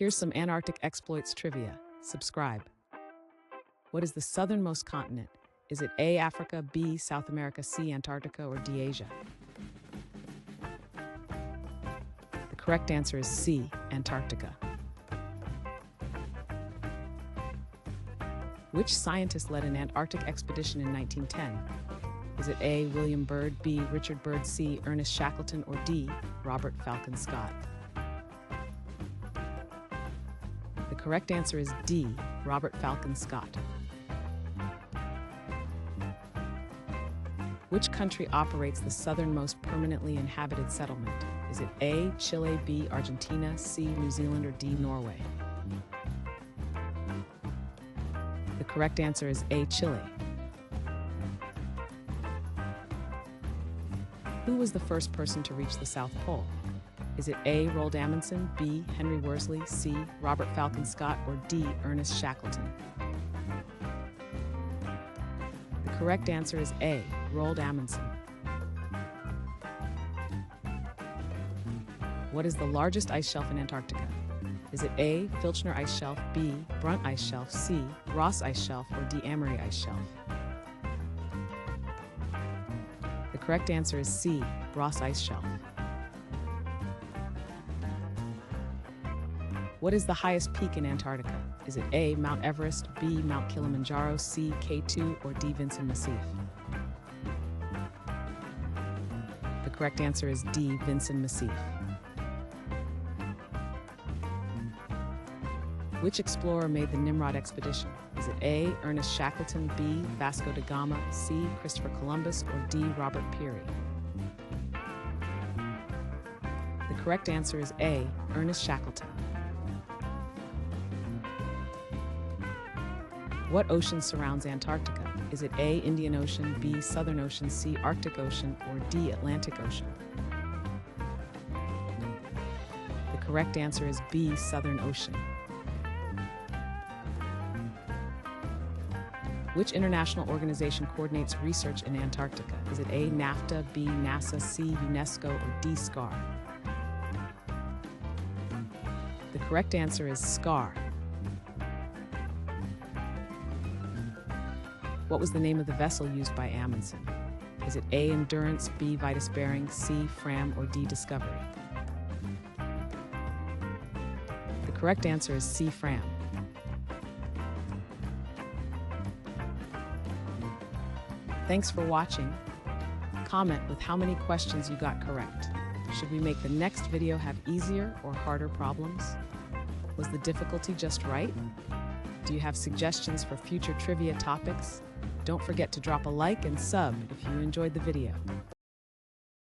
Here's some Antarctic exploits trivia. Subscribe. What is the southernmost continent? Is it A, Africa, B, South America, C, Antarctica, or D, Asia? The correct answer is C, Antarctica. Which scientist led an Antarctic expedition in 1910? Is it A, William Byrd, B, Richard Byrd, C, Ernest Shackleton, or D, Robert Falcon Scott? The correct answer is D, Robert Falcon Scott. Which country operates the southernmost permanently inhabited settlement? Is it A, Chile, B, Argentina, C, New Zealand, or D, Norway? The correct answer is A, Chile. Who was the first person to reach the South Pole? Is it A, Roald Amundsen, B, Henry Worsley, C, Robert Falcon Scott, or D, Ernest Shackleton? The correct answer is A, Roald Amundsen. What is the largest ice shelf in Antarctica? Is it A, Filchner Ice Shelf, B, Brunt Ice Shelf, C, Ross Ice Shelf, or D, Amory Ice Shelf? The correct answer is C, Ross Ice Shelf. What is the highest peak in Antarctica? Is it A, Mount Everest, B, Mount Kilimanjaro, C, K2, or D, Vinson Massif? The correct answer is D, Vinson Massif. Which explorer made the Nimrod expedition? Is it A, Ernest Shackleton, B, Vasco da Gama, C, Christopher Columbus, or D, Robert Peary? The correct answer is A, Ernest Shackleton. What ocean surrounds Antarctica? Is it A, Indian Ocean, B, Southern Ocean, C, Arctic Ocean, or D, Atlantic Ocean? The correct answer is B, Southern Ocean. Which international organization coordinates research in Antarctica? Is it A, NAFTA, B, NASA, C, UNESCO, or D, SCAR? The correct answer is SCAR. What was the name of the vessel used by Amundsen? Is it A, Endurance, B, Vitus Bering, C, Fram, or D, Discovery? The correct answer is C, Fram. Thanks for watching. Comment with how many questions you got correct. Should we make the next video have easier or harder problems? Was the difficulty just right? Do you have suggestions for future trivia topics? Don't forget to drop a like and sub if you enjoyed the video.